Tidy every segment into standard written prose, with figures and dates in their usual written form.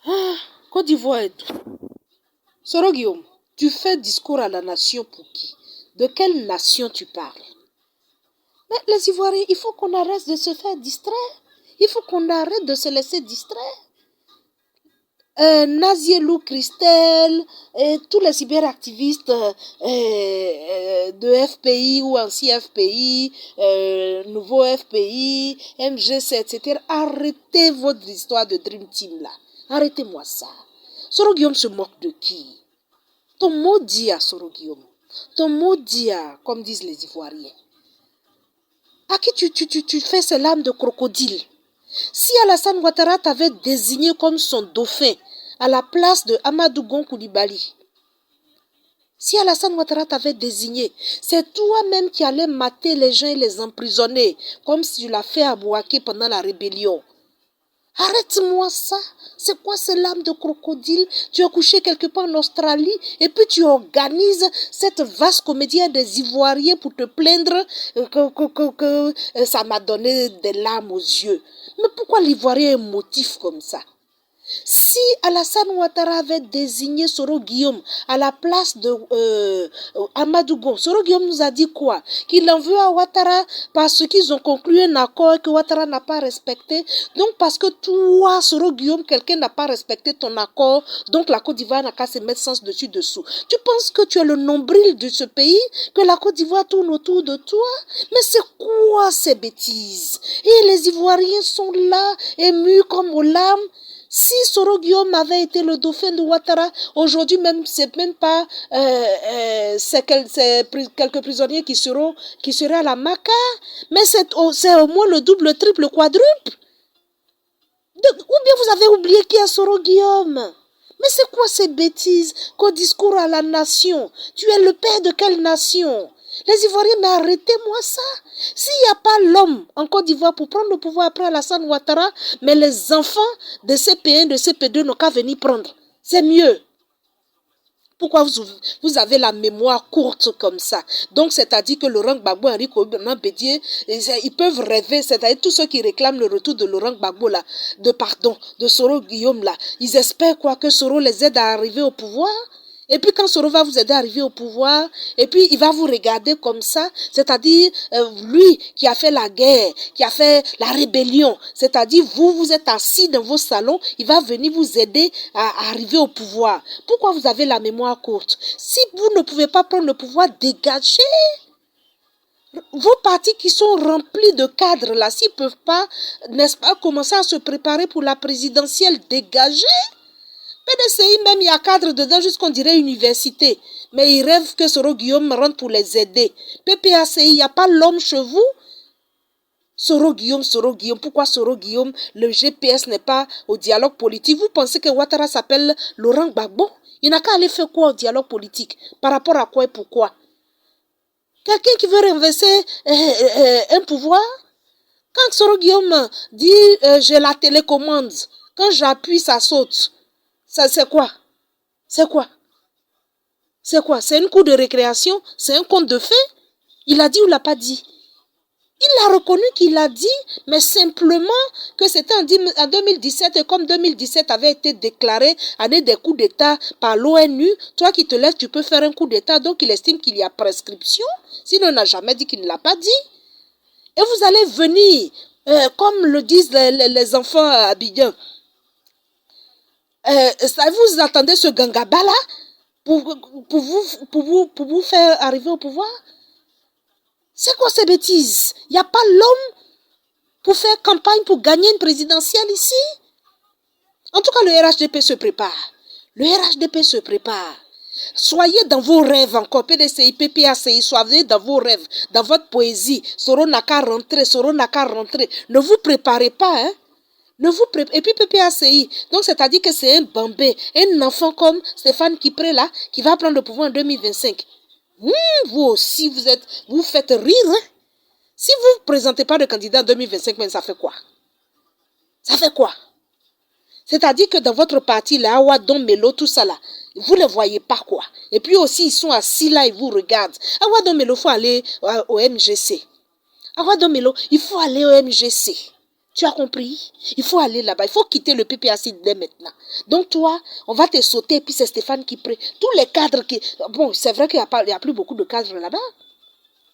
Ah, Côte d'Ivoire et tout. Soro Guillaume, tu fais discours à la nation pour qui? De quelle nation tu parles? Mais les Ivoiriens, il faut qu'on arrête de se faire distraire. Il faut qu'on arrête de se laisser distraire. Nazielou Christelle, tous les cyberactivistes de FPI ou anti-FPI, nouveau FPI, MGC, etc. Arrêtez votre histoire de Dream Team là. Arrêtez-moi ça. Soro Guillaume se moque de qui? Ton mot dit à Soro Guillaume. Ton mot dit à, comme disent les Ivoiriens. À qui tu fais ces larmes de crocodile? Si Alassane Ouattara t'avait désigné comme son dauphin à la place de Amadou Gon Coulibaly, si Alassane Ouattara t'avait désigné, c'est toi-même qui allais mater les gens et les emprisonner, comme si tu l'as fait à Bouaké pendant la rébellion. Arrête-moi ça. C'est quoi ces larmes de crocodile? Tu es couché quelque part en Australie et puis tu organises cette vaste comédie des Ivoiriens pour te plaindre que ça m'a donné des larmes aux yeux. Mais pourquoi l'Ivoirien est motif comme ça? Si Alassane Ouattara avait désigné Soro Guillaume à la place de Amadou Gon, Soro Guillaume nous a dit quoi? Qu'il en veut à Ouattara parce qu'ils ont conclu un accord que Ouattara n'a pas respecté. Donc parce que toi, Soro Guillaume, quelqu'un n'a pas respecté ton accord, donc la Côte d'Ivoire n'a qu'à se mettre sens dessus dessous. Tu penses que tu es le nombril de ce pays, que la Côte d'Ivoire tourne autour de toi? Mais c'est quoi ces bêtises? Et les Ivoiriens sont là, émus comme aux larmes. Si Soro Guillaume avait été le dauphin de Ouattara, aujourd'hui même, c'est même pas c'est quelques prisonniers qui seraient à la Maca, mais c'est au moins le double, le triple, le quadruple. Ou bien vous avez oublié qui est Soro Guillaume? Mais c'est quoi ces bêtises qu'au discours à la nation? Tu es le père de quelle nation? Les Ivoiriens, mais arrêtez-moi ça. S'il n'y a pas l'homme en Côte d'Ivoire pour prendre le pouvoir après Alassane Ouattara, mais les enfants de CP1, de CP2 n'ont qu'à venir prendre. C'est mieux. Pourquoi vous avez la mémoire courte comme ça? Donc, c'est-à-dire que Laurent Gbagbo, Henri Konan Bédié, ils peuvent rêver, c'est-à-dire tous ceux qui réclament le retour de Laurent Gbagbo, là, de Soro Guillaume, là, ils espèrent quoi, que Soro les aide à arriver au pouvoir? Et puis quand Soro va vous aider à arriver au pouvoir, et puis il va vous regarder comme ça, c'est-à-dire lui qui a fait la guerre, qui a fait la rébellion, c'est-à-dire vous êtes assis dans vos salons, il va venir vous aider à arriver au pouvoir. Pourquoi vous avez la mémoire courte? Si vous ne pouvez pas prendre le pouvoir, dégagez. Vos partis qui sont remplis de cadres là, s'ils ne peuvent pas, n'est-ce pas, commencer à se préparer pour la présidentielle, dégagez. PDCI même, il y a cadre dedans jusqu'on dirait université. Mais ils rêvent que Soro Guillaume rentre pour les aider. PPACI, il n'y a pas l'homme chez vous. Soro Guillaume, pourquoi Soro Guillaume, le GPS n'est pas au dialogue politique? Vous pensez que Ouattara s'appelle Laurent Gbagbo? Il n'a qu'à aller faire quoi au dialogue politique? Par rapport à quoi et pourquoi? Quelqu'un qui veut renverser un pouvoir? Quand Soro Guillaume dit j'ai la télécommande, quand j'appuie, ça saute. Ça, c'est quoi? C'est quoi? C'est quoi? C'est une cour de récréation? C'est un conte de fées? Il a dit ou l'a pas dit? Il a reconnu qu'il a dit, mais simplement que c'était en 2017, et comme 2017 avait été déclaré année des coups d'État par l'ONU, toi qui te lèves, tu peux faire un coup d'État, donc il estime qu'il y a prescription, sinon il n'a jamais dit qu'il ne l'a pas dit. Et vous allez venir, comme le disent les enfants à Abidjan, vous attendez ce gangaba là pour vous faire arriver au pouvoir? C'est quoi ces bêtises? Il n'y a pas l'homme pour faire campagne pour gagner une présidentielle ici? En tout cas, le RHDP se prépare. Le RHDP se prépare. Soyez dans vos rêves encore, PDCI, PPACI, soyez dans vos rêves, dans votre poésie. Soro n'a qu'à rentrer, Soro n'a qu'à rentrer. Ne vous préparez pas, hein? Et puis PPACI, donc c'est-à-dire que c'est un bambé, un enfant comme Stéphane Kipré là, qui va prendre le pouvoir en 2025. Vous aussi, vous faites rire. Hein? Si vous ne présentez pas de candidat en 2025, mais ça fait quoi? Ça fait quoi? C'est-à-dire que dans votre parti, là, Awadon, Melo, tout ça là, vous ne les voyez pas quoi. Et puis aussi, ils sont assis là, ils vous regardent. Awadon, Melo, il faut aller au MGC. Awadon, Melo, il faut aller au MGC. Tu as compris? Il faut aller là-bas. Il faut quitter le PPAC dès maintenant. Donc toi, on va te sauter et puis c'est Stéphane qui prend. Tous les cadres qui... Bon, c'est vrai qu'il n'y a plus beaucoup de cadres là-bas.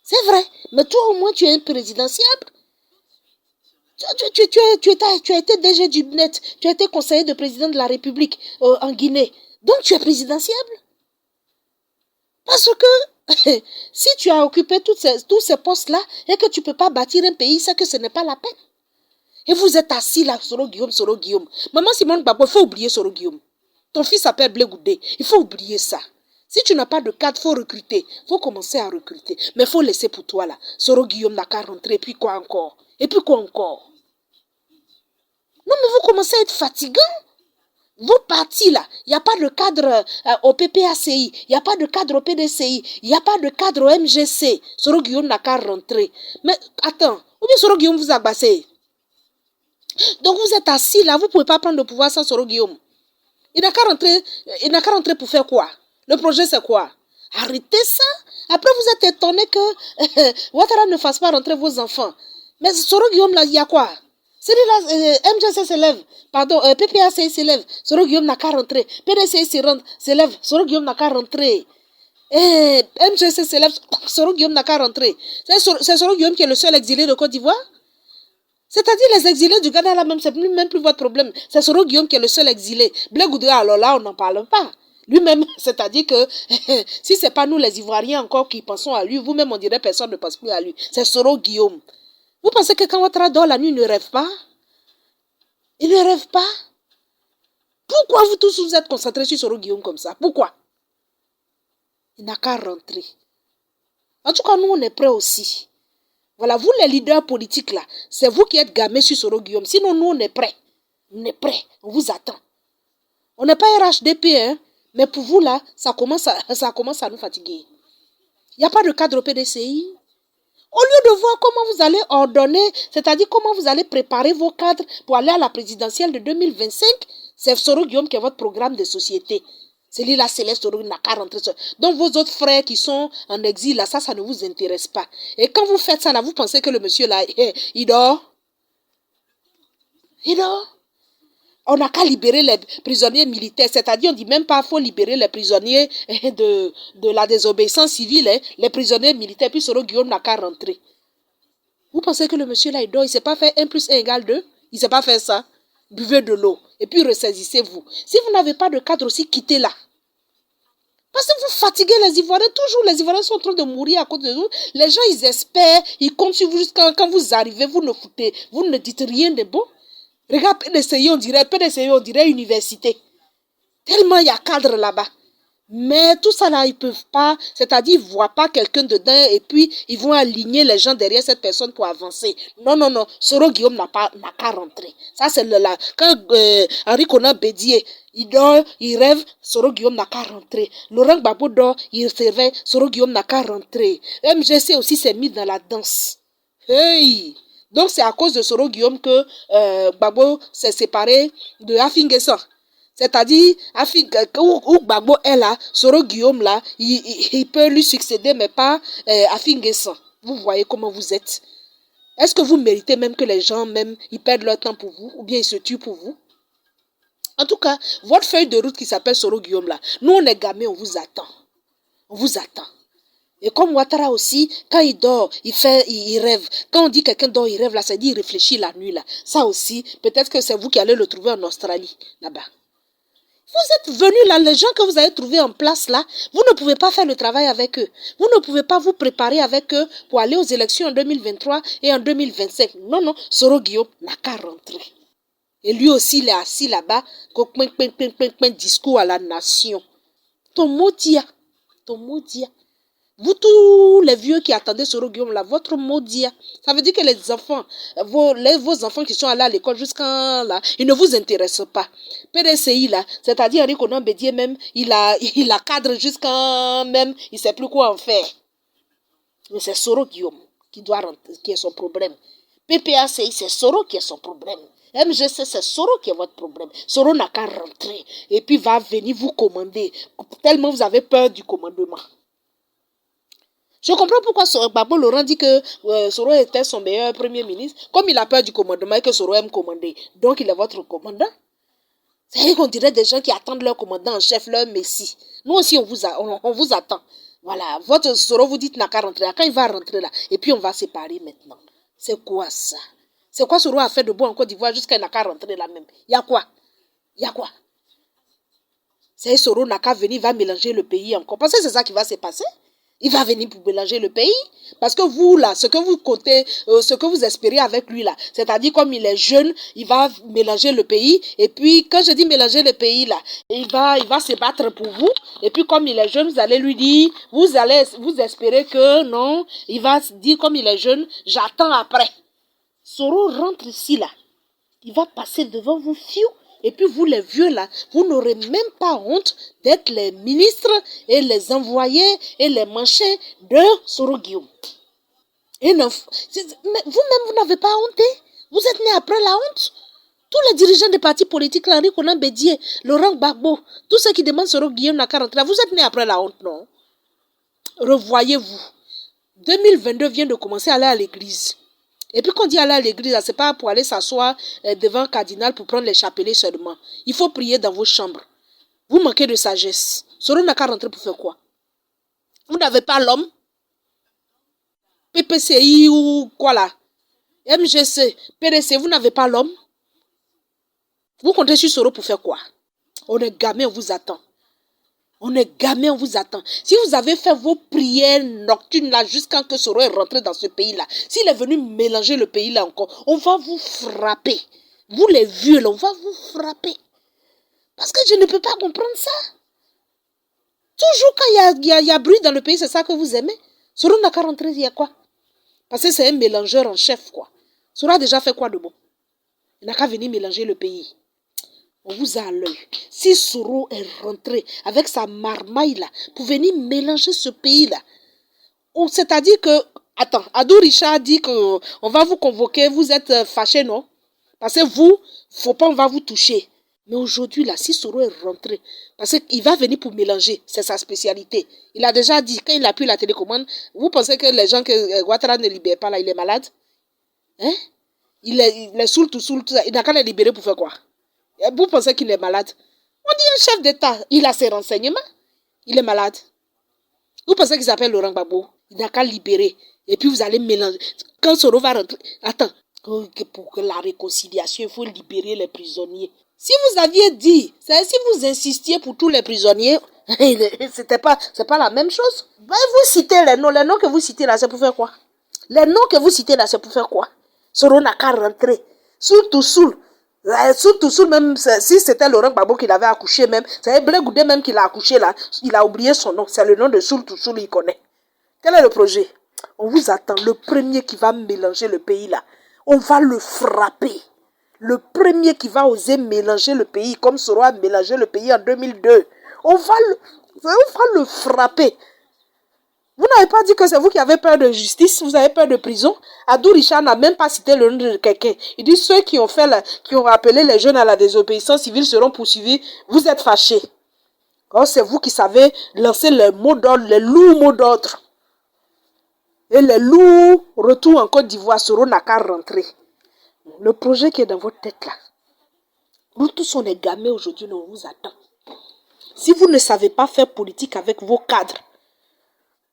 C'est vrai. Mais toi, au moins, tu es un présidentiable. Tu as été DG du net. Tu as été conseiller de président de la République en Guinée. Donc tu es présidentiable. Parce que si tu as occupé tous ces postes-là et que tu ne peux pas bâtir un pays, c'est que ce n'est pas la peine. Et vous êtes assis là, Soro Guillaume. Maman Simone Gbagbo, il faut oublier Soro Guillaume. Ton fils s'appelle Blé Goudé. Il faut oublier ça. Si tu n'as pas de cadre, il faut recruter. Il faut commencer à recruter. Mais il faut laisser pour toi là. Soro Guillaume n'a qu'à rentrer. Et puis quoi encore? Et puis quoi encore? Non, mais vous commencez à être fatigant. Vos partis là, il n'y a pas de cadre au PPACI, il n'y a pas de cadre au PDCI, il n'y a pas de cadre au MGC. Soro Guillaume n'a qu'à rentrer. Mais attends, ou bien Soro Guillaume vous a bassé? Donc vous êtes assis là, vous ne pouvez pas prendre le pouvoir sans Soro Guillaume. Il n'a qu'à rentrer pour faire quoi? Le projet c'est quoi? Arrêtez ça. Après vous êtes étonné que Ouattara ne fasse pas rentrer vos enfants. Mais Soro Guillaume là, il y a quoi? C'est là, MGC s'élève, pardon, PPACI s'élève, Soro Guillaume n'a qu'à rentrer. PDCI s'élève, Soro Guillaume n'a qu'à rentrer. MGC s'élève, Soro Guillaume n'a qu'à rentrer. C'est Soro Guillaume qui est le seul exilé de Côte d'Ivoire? C'est-à-dire les exilés du Ghana là même, c'est même plus votre problème. C'est Soro Guillaume qui est le seul exilé. Blé Goudé, alors là, on n'en parle pas. Lui-même, c'est-à-dire que si ce n'est pas nous les Ivoiriens encore qui pensons à lui, vous-même on dirait personne ne pense plus à lui. C'est Soro Guillaume. Vous pensez que quand Ouattara dort la nuit, il ne rêve pas? Il ne rêve pas? Pourquoi vous tous vous êtes concentrés sur Soro Guillaume comme ça? Pourquoi? Il n'a qu'à rentrer. En tout cas, nous, on est prêts aussi. Voilà, vous les leaders politiques là, c'est vous qui êtes gamés sur Soro Guillaume. Sinon, nous, on est prêts. On est prêts. On vous attend. On n'est pas RHDP, hein. Mais pour vous là, ça commence à nous fatiguer. Il n'y a pas de cadre au PDCI. Au lieu de voir comment vous allez ordonner, c'est-à-dire comment vous allez préparer vos cadres pour aller à la présidentielle de 2025, c'est Soro Guillaume qui est votre programme de société. C'est lui là, Céleste Soro n'a qu'à rentrer. Donc vos autres frères qui sont en exil, là, ça ne vous intéresse pas. Et quand vous faites ça, là, vous pensez que le monsieur là, il dort? Il dort? On n'a qu'à libérer les prisonniers militaires. C'est-à-dire, on ne dit même pas qu'il faut libérer les prisonniers de la désobéissance civile. Hein, les prisonniers militaires, puis Soro Guillaume n'a qu'à rentrer. Vous pensez que le monsieur là, il dort, il ne sait pas faire 1 + 1 = 2? Il ne sait pas faire ça. Buvez de l'eau et puis ressaisissez-vous. Si vous n'avez pas de cadre aussi, quittez-la. Parce que vous fatiguez les Ivoiriens. Toujours, les Ivoiriens sont en train de mourir à cause de vous. Les gens, ils espèrent, ils comptent sur vous jusqu'à quand vous arrivez, vous ne dites rien de bon. Regarde, PDCI, on dirait université. Tellement il y a cadre là-bas. Mais tout ça là, ils ne peuvent pas, c'est-à-dire ils ne voient pas quelqu'un dedans et puis ils vont aligner les gens derrière cette personne pour avancer. Non. Soro Guillaume n'a qu'à rentrer. Ça, c'est là. Quand Henri Konan Bédié, il dort, il rêve, Soro Guillaume n'a qu'à rentrer. Laurent Gbagbo dort, il se réveille, Soro Guillaume n'a qu'à rentrer. MGC aussi s'est mis dans la danse. Hey! Donc c'est à cause de Soro Guillaume que Gbagbo s'est séparé de Afinguessan. C'est-à-dire, où Gbagbo est là, Soro Guillaume là, il peut lui succéder, mais pas Afinguessan. Vous voyez comment vous êtes. Est-ce que vous méritez même que les gens, même, ils perdent leur temps pour vous, ou bien ils se tuent pour vous? En tout cas, votre feuille de route qui s'appelle Soro Guillaume là, nous on est gamés, on vous attend. On vous attend. Et comme Ouattara aussi, quand il dort, il rêve. Quand on dit quelqu'un dort, il rêve là, ça dit il réfléchit la nuit là. Ça aussi, peut-être que c'est vous qui allez le trouver en Australie, là-bas. Vous êtes venus là, les gens que vous avez trouvés en place là, vous ne pouvez pas faire le travail avec eux. Vous ne pouvez pas vous préparer avec eux pour aller aux élections en 2023 et en 2025. Non, Soro Guillaume n'a qu'à rentrer. Et lui aussi, il est assis là-bas, discours à la nation. Ton maudit. Vous tous les vieux qui attendaient Soro Guillaume là, votre maudit. Ça veut dire que les enfants, vos enfants qui sont allés à l'école jusqu'à là, ils ne vous intéressent pas. PDCI là, c'est-à-dire Henri Konan Bédié même, il a cadre jusqu'à même, il ne sait plus quoi en faire. Mais c'est Soro Guillaume qui doit rentrer, qui est son problème. PPACI, c'est Soro qui est son problème. MGC, c'est Soro qui est votre problème. Soro n'a qu'à rentrer et puis va venir vous commander. Tellement vous avez peur du commandement. Je comprends pourquoi Babo Laurent dit que Soro était son meilleur premier ministre. Comme il a peur du commandement et que Soro aime commander. Donc il est votre commandant. C'est-à-dire qu'on dirait des gens qui attendent leur commandant en chef, leur messie. Nous aussi, on vous attend. Voilà, votre Soro vous dit n'a qu'à rentrer. Quand il va rentrer là, et puis on va séparer maintenant. C'est quoi ça? C'est quoi Soro a fait de bon en Côte d'Ivoire jusqu'à n'a qu'à rentrer là même? Il y a quoi? Il y a quoi? C'est Soro n'a qu'à venir, il va mélanger le pays encore. Parce que c'est ça qui va se passer. Il va venir pour mélanger le pays. Parce que vous, là, ce que vous comptez, ce que vous espérez avec lui, là, c'est-à-dire comme il est jeune, il va mélanger le pays. Et puis, quand je dis mélanger le pays, là, il va se battre pour vous. Et puis, comme il est jeune, vous allez lui dire, vous espérez que non, il va dire comme il est jeune, j'attends après. Soro rentre ici, là. Il va passer devant vous, fiou. Et puis vous les vieux là, vous n'aurez même pas honte d'être les ministres et les envoyés et les manchets de Soro Guillaume. Et vous-même, vous n'avez pas honte. Vous êtes né après la honte. Tous les dirigeants des partis politiques, Henri Konan Bédié, Laurent Gbagbo, tous ceux qui demandent Soro Guillaume n'a qu'à rentrer, vous êtes né après la honte, non? Revoyez-vous. 2022 vient de commencer à aller à l'église. Et puis quand on dit aller à l'église, ce n'est pas pour aller s'asseoir devant le cardinal pour prendre les chapelets seulement. Il faut prier dans vos chambres. Vous manquez de sagesse. Soro n'a qu'à rentrer pour faire quoi? Vous n'avez pas l'homme? PPCI ou quoi là? MGC, PDC, vous n'avez pas l'homme? Vous comptez sur Soro pour faire quoi? On est gamin, on vous attend. On est gamin, on vous attend. Si vous avez fait vos prières nocturnes là jusqu'à ce que Soro est rentré dans ce pays-là, s'il est venu mélanger le pays là encore, on va vous frapper. Vous les vieux là, on va vous frapper. Parce que je ne peux pas comprendre ça. Toujours quand il y a bruit dans le pays, c'est ça que vous aimez. Soro n'a qu'à rentrer, il y a quoi? Parce que c'est un mélangeur en chef, quoi. Soro a déjà fait quoi de bon? Il n'a qu'à venir mélanger le pays. On vous a à l'œil. Si Soro est rentré avec sa marmaille là, pour venir mélanger ce pays-là, c'est-à-dire que, attends, Adou Richard dit qu'on va vous convoquer, vous êtes fâchés, non? Parce que vous, faut pas, on va vous toucher. Mais aujourd'hui, là, si Soro est rentré, parce qu'il va venir pour mélanger, c'est sa spécialité. Il a déjà dit, quand il appuie la télécommande, vous pensez que les gens que Ouattara ne libère pas là, il est malade? Hein? Il est saoul, tout saoul, tout ça. Il n'a qu'à les libérer pour faire quoi? Vous pensez qu'il est malade? On dit un chef d'État, il a ses renseignements. Il est malade. Vous pensez qu'il s'appelle Laurent Gbagbo? Il n'a qu'à libérer. Et puis vous allez mélanger. Quand Soro va rentrer... Attends. Pour que la réconciliation, il faut libérer les prisonniers. Si vous aviez dit, si vous insistiez pour tous les prisonniers, c'est pas la même chose. Ben, vous citez les noms que vous citez là, c'est pour faire quoi? Les noms que vous citez là, c'est pour faire quoi? Soro n'a qu'à rentrer. Surtout, même si c'était Laurent Gbagbo qui l'avait accouché même, c'est Blé Goudé même qui l'a accouché là, il a oublié son nom, c'est le nom de Soul, il connaît. Quel est le projet? On vous attend, le premier qui va mélanger le pays là, on va le frapper. Le premier qui va oser mélanger le pays, comme Soro a mélangé le pays en 2002, on va le frapper. Vous n'avez pas dit que c'est vous qui avez peur de justice, vous avez peur de prison. Adou Richard n'a même pas cité le nom de quelqu'un. Il dit ceux qui ont appelé les jeunes à la désobéissance civile seront poursuivis. Vous êtes fâchés. Or, c'est vous qui savez lancer les mots d'ordre, les lourds mots d'ordre. Et les lourds retours en Côte d'Ivoire, Soro n'a qu'à rentrer. Le projet qui est dans votre tête là, nous tous on est gamins aujourd'hui, on vous attend. Si vous ne savez pas faire politique avec vos cadres,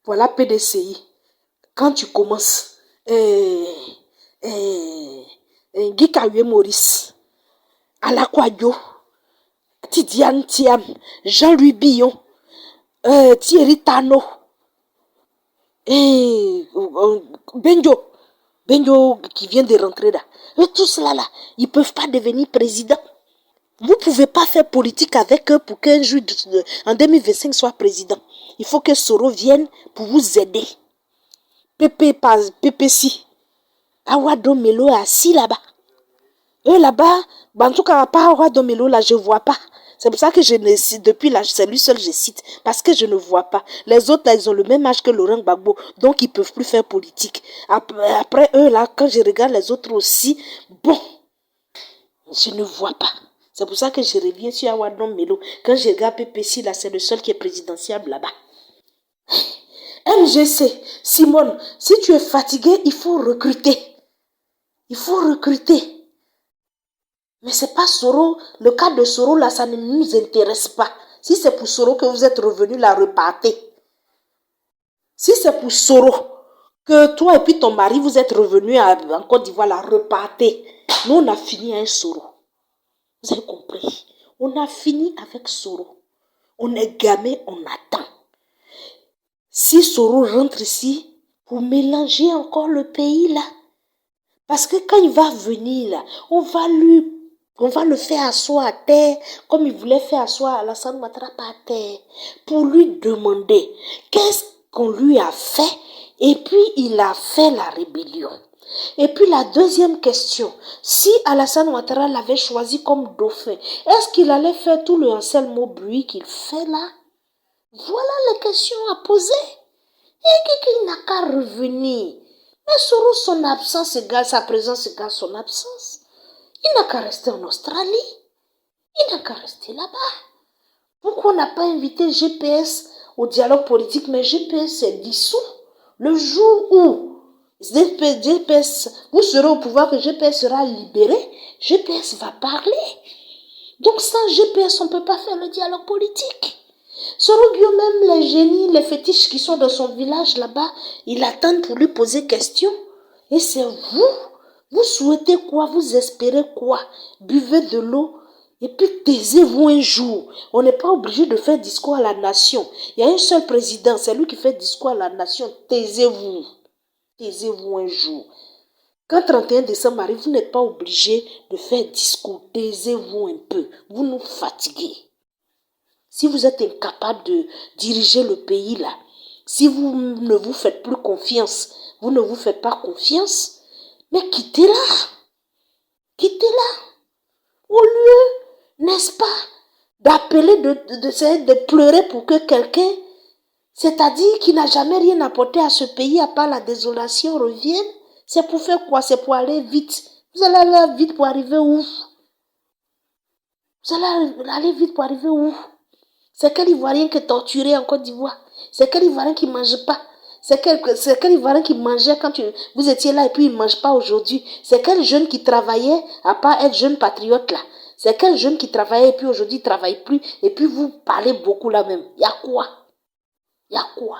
voilà PDCI. Quand tu commences, Guy Kawe Maurice, Alakwadio, Tidiane Thiam, Jean-Louis Billon, Thierry Tano, Benjo qui vient de rentrer là. Tout cela là, ils ne peuvent pas devenir président. Vous ne pouvez pas faire politique avec eux pour qu'un jour en 2025 soit président. Il faut que Soro vienne pour vous aider. PPC. Awado Melo est assis là-bas. Eux là-bas, en tout cas, pas Awado Melo là, je ne vois pas. C'est pour ça que depuis là, c'est lui seul que je cite. Parce que je ne vois pas. Les autres là, ils ont le même âge que Laurent Gbagbo. Donc ils ne peuvent plus faire politique. Après eux là, quand je regarde les autres aussi, bon, je ne vois pas. C'est pour ça que je reviens sur Awadon Melo. Quand je regarde PPC, là, c'est le seul qui est présidentiable là-bas. MGC, Simone, si tu es fatigué, il faut recruter. Il faut recruter. Mais c'est pas Soro. Le cas de Soro, là, ça ne nous intéresse pas. Si c'est pour Soro que vous êtes revenu, là, repartez. Si c'est pour Soro que toi et puis ton mari, vous êtes revenus en Côte d'Ivoire, là, repartez. Nous, on a fini avec Soro. Vous avez compris? On a fini avec Soro. On est gamé, on attend. Si Soro rentre ici, pour mélanger encore le pays, là, parce que quand il va venir, là, on va le faire asseoir à terre, comme il voulait faire asseoir Alassane Ouattara par terre, pour lui demander qu'est-ce qu'on lui a fait, et puis il a fait la rébellion. Et puis la deuxième question, si Alassane Ouattara l'avait choisi comme dauphin, est-ce qu'il allait faire tout le harcèlement bruit qu'il fait là? Voilà les questions à poser. Et qu'il n'a qu'à revenir. Mais Soro, son absence égale sa présence égale son absence. Il n'a qu'à rester en Australie. Il n'a qu'à rester là-bas. Pourquoi on n'a pas invité GPS au dialogue politique? Mais GPS est dissous. Le jour où GPS, vous serez au pouvoir, que GPS sera libéré, GPS va parler. Donc sans GPS, on ne peut pas faire le dialogue politique. Soro Guillaume, même les génies, les fétiches qui sont dans son village là-bas, ils attendent pour lui poser question. Et c'est vous. Vous souhaitez quoi? Vous espérez quoi? Buvez de l'eau et puis taisez-vous un jour. On n'est pas obligé de faire discours à la nation. Il y a un seul président, c'est lui qui fait discours à la nation. Taisez-vous. Taisez-vous un jour. Quand 31 décembre arrive, vous n'êtes pas obligé de faire discours. Taisez-vous un peu. Vous nous fatiguez. Si vous êtes incapable de diriger le pays là, si vous ne vous faites plus confiance, vous ne vous faites pas confiance, mais quittez-la. Quittez-la. Au lieu, n'est-ce pas, d'appeler, de pleurer pour que quelqu'un, c'est-à-dire qui n'a jamais rien apporté à ce pays à part la désolation, revienne, c'est pour faire quoi? C'est pour aller vite. Vous allez aller vite pour arriver où? Vous allez aller vite pour arriver où? C'est quel Ivoirien qui est torturé en Côte d'Ivoire? C'est quel Ivoirien qui ne mange pas? C'est quel Ivoirien qui mangeait quand vous étiez là et puis il ne mange pas aujourd'hui? C'est quel jeune qui travaillait à part être jeune patriote là? C'est quel jeune qui travaillait et puis aujourd'hui il ne travaille plus et puis vous parlez beaucoup là même? Il y a quoi? Il y a quoi?